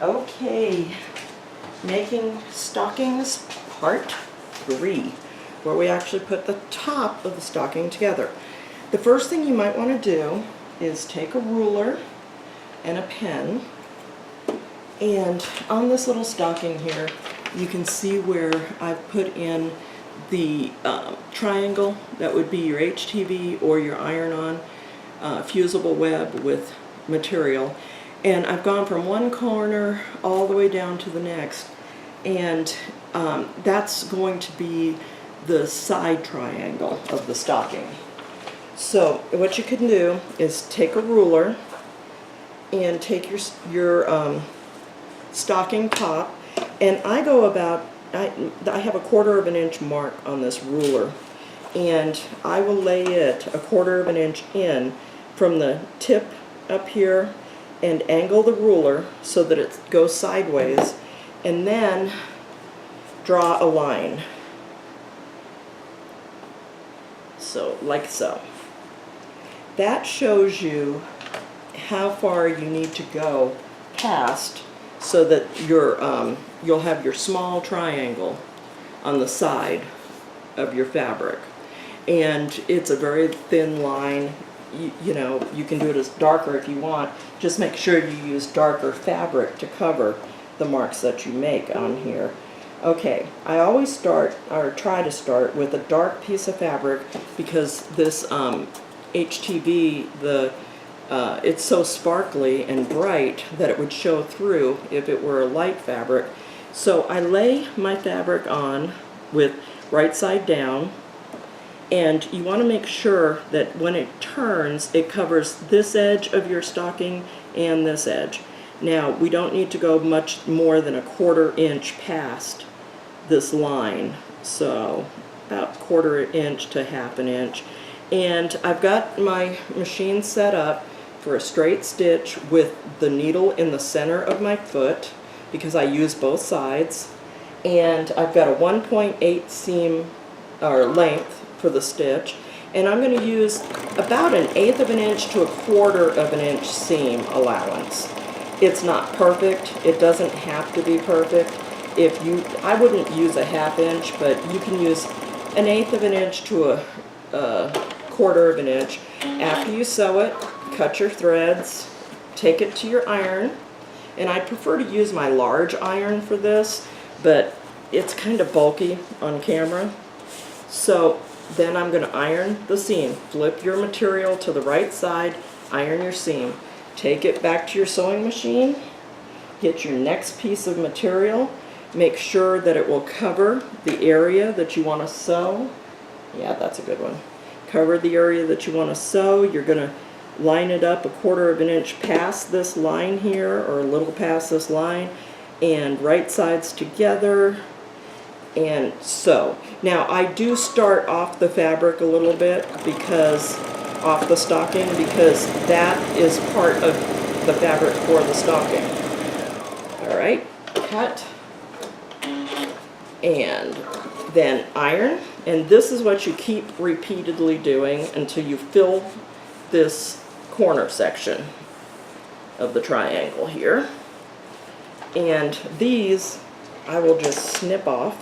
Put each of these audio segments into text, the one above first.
Okay, making stockings part 3, where we actually put the top of the stocking together. The first thing you might want to do is take a ruler and a pen, and on this little stocking here you can see where I've put in the triangle that would be your HTV or your iron-on fusible web with material. And I've gone from one corner all the way down to the next, and that's going to be the side triangle of the stocking. So what you can do is take a ruler and take your stocking top, and I go about, I have a 1/4 of an inch mark on this ruler, and I will lay it a 1/4 of an inch in from the tip up here and angle the ruler so that it goes sideways, and then draw a line. So, like so. That shows you how far you need to go past so that you'll have your small triangle on the side of your fabric. And it's a very thin line. You know, you can do it as darker if you want. Just make sure you use darker fabric to cover the marks that you make on here. Okay, I always start, or try to start, with a dark piece of fabric because this HTV, it's so sparkly and bright that it would show through if it were a light fabric. So I lay my fabric on with right side down, and you want to make sure that when it turns, it covers this edge of your stocking and this edge. Now, we don't need to go much more than a 1/4 inch past this line, so about 1/4 inch to 1/2 inch. And I've got my machine set up for a straight stitch with the needle in the center of my foot because I use both sides. And I've got a 1.8 seam or length for the stitch, and I'm going to use about 1/8 of an inch to a 1/4 of an inch seam allowance. It's not perfect. It doesn't have to be perfect. I wouldn't use a 1/2 inch, but you can use 1/8 of an inch to a 1/4 of an inch. After you sew it, cut your threads, take it to your iron, and I prefer to use my large iron for this, but it's kind of bulky on camera. So then I'm going to iron the seam. Flip your material to the right side, iron your seam. Take it back to your sewing machine, get your next piece of material, make sure that it will cover the area that you want to sew. Yeah, that's a good one. Cover the area that you want to sew. You're going to line it up a 1/4 of an inch past this line here, or a little past this line, and right sides together, and sew. Now, I do start off the fabric a little bit off the stocking, because that is part of the fabric for the stocking. All right, cut, and then iron, and this is what you keep repeatedly doing until you fill this corner section of the triangle here. And these I will just snip off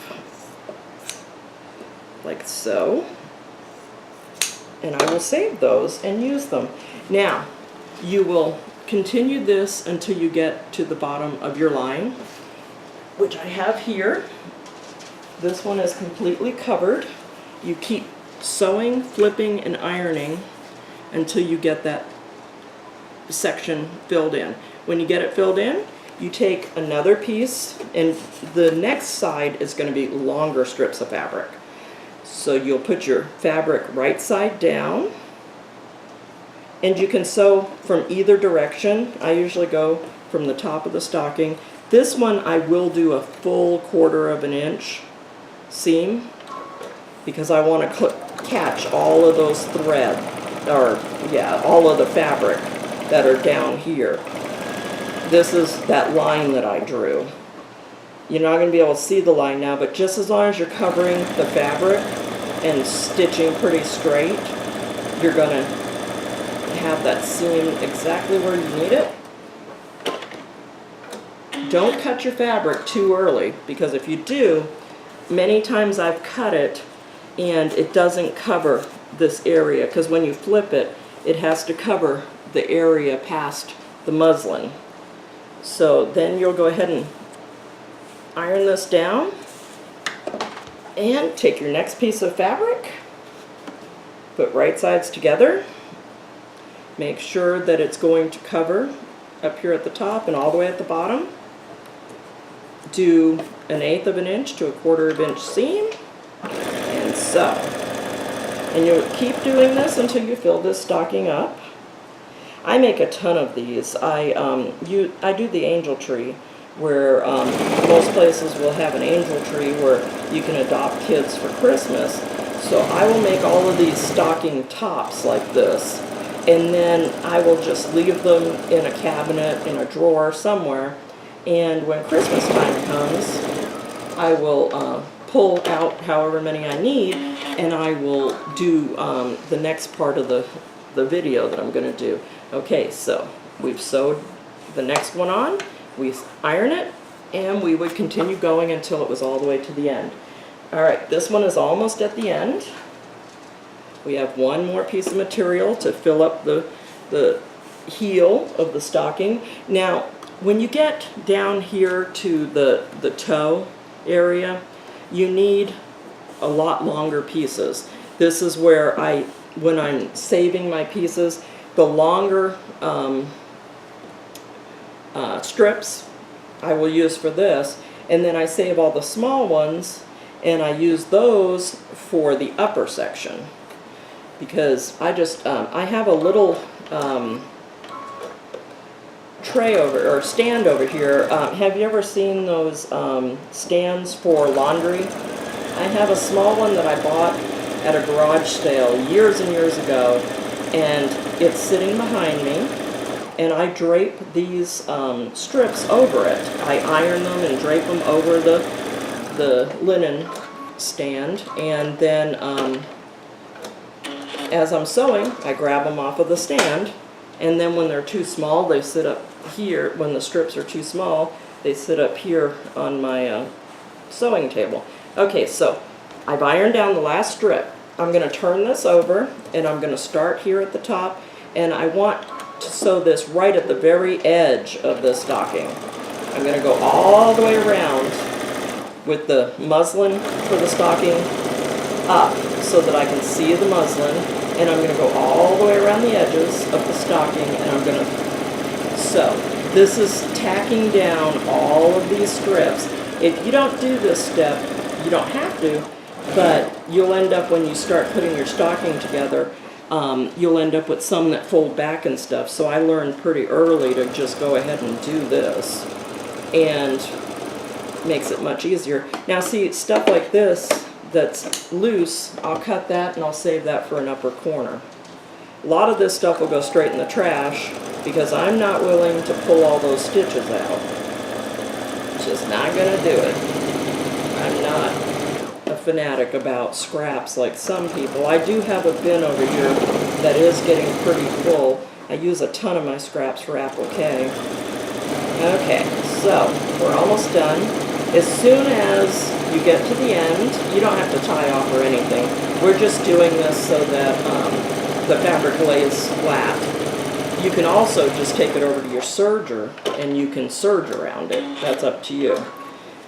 like so, and I will save those and use them. Now, you will continue this until you get to the bottom of your line, which I have here. This one is completely covered. You keep sewing, flipping, and ironing until you get that section filled in. When you get it filled in, you take another piece, and the next side is going to be longer strips of fabric. So you'll put your fabric right side down, and you can sew from either direction. I usually go from the top of the stocking. This one I will do a full 1/4 of an inch seam because I want to catch all of those thread, or yeah, all of the fabric that are down here. This is that line that I drew. You're not going to be able to see the line now, but just as long as you're covering the fabric and stitching pretty straight, you're going to have that seam exactly where you need it. don't cut your fabric too early, because if you do, many times I've cut it and it doesn't cover this area, because when you flip it, it has to cover the area past the muslin. So then you'll go ahead and iron this down and take your next piece of fabric, put right sides together, make sure that it's going to cover up here at the top and all the way at the bottom. Do 1/8 of an inch to 1/4 of an inch seam, and sew. And you'll keep doing this until you fill this stocking up. I make a ton of these. I do the angel tree, where most places will have an angel tree where you can adopt kids for Christmas. So I will make all of these stocking tops like this, and then I will just leave them in a cabinet, in a drawer somewhere, and when Christmas time comes, I will pull out however many I need, and I will do the next part of the video that I'm going to do. Okay, so we've sewed the next one on, we iron it, and we would continue going until it was all the way to the end. Alright, this one is almost at the end. We have one more piece of material to fill up the heel of the stocking. Now, when you get down here to the toe area, you need a lot longer pieces. This is where when I'm saving my pieces, the longer strips I will use for this, and then I save all the small ones and I use those for the upper section, because I have a little tray or stand over here. Have you ever seen those stands for laundry? I have a small one that I bought at a garage sale years and years ago, and it's sitting behind me, and I drape these strips over it. I iron them and drape them over the linen stand, and then as I'm sewing, I grab them off of the stand, and then when they're too small, they sit up here. When the strips are too small, they sit up here on my sewing table. Okay, so I've ironed down the last strip. I'm going to turn this over, and I'm going to start here at the top, and I want to sew this right at the very edge of the stocking. I'm going to go all the way around with the muslin for the stocking up so that I can see the muslin, and I'm going to go all the way around the edges of the stocking, and I'm going to sew. This is tacking down all of these strips. If you don't do this step, you don't have to, but you'll end up, when you start putting your stocking together, you'll end up with some that fold back and stuff. So I learned pretty early to just go ahead and do this, and makes it much easier. Now see, stuff like this that's loose, I'll cut that and I'll save that for an upper corner. A lot of this stuff will go straight in the trash because I'm not willing to pull all those stitches out. Just not gonna do it. I'm not a fanatic about scraps like some people. I do have a bin over here that is getting pretty full. I use a ton of my scraps for applique. Okay, so we're almost done. As soon as you get to the end, you don't have to tie off or anything. We're just doing this so that the fabric lays flat. You can also just take it over to your serger and you can serge around it. That's up to you.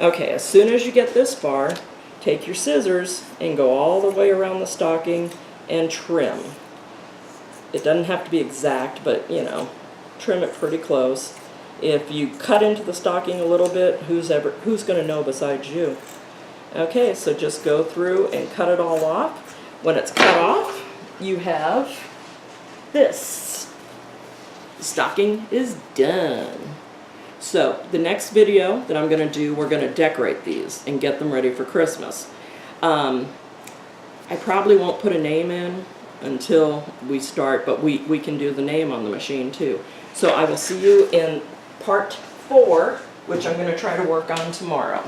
Okay, as soon as you get this far, take your scissors and go all the way around the stocking and trim. It doesn't have to be exact, but you know, trim it pretty close. If you cut into the stocking a little bit, who's going to know besides you? Okay, so just go through and cut it all off. When it's cut off, you have this. The stocking is done. So the next video that I'm going to do, we're going to decorate these and get them ready for Christmas. I probably won't put a name in until we start, but we can do the name on the machine too. So I will see you in part 4, which I'm going to try to work on tomorrow.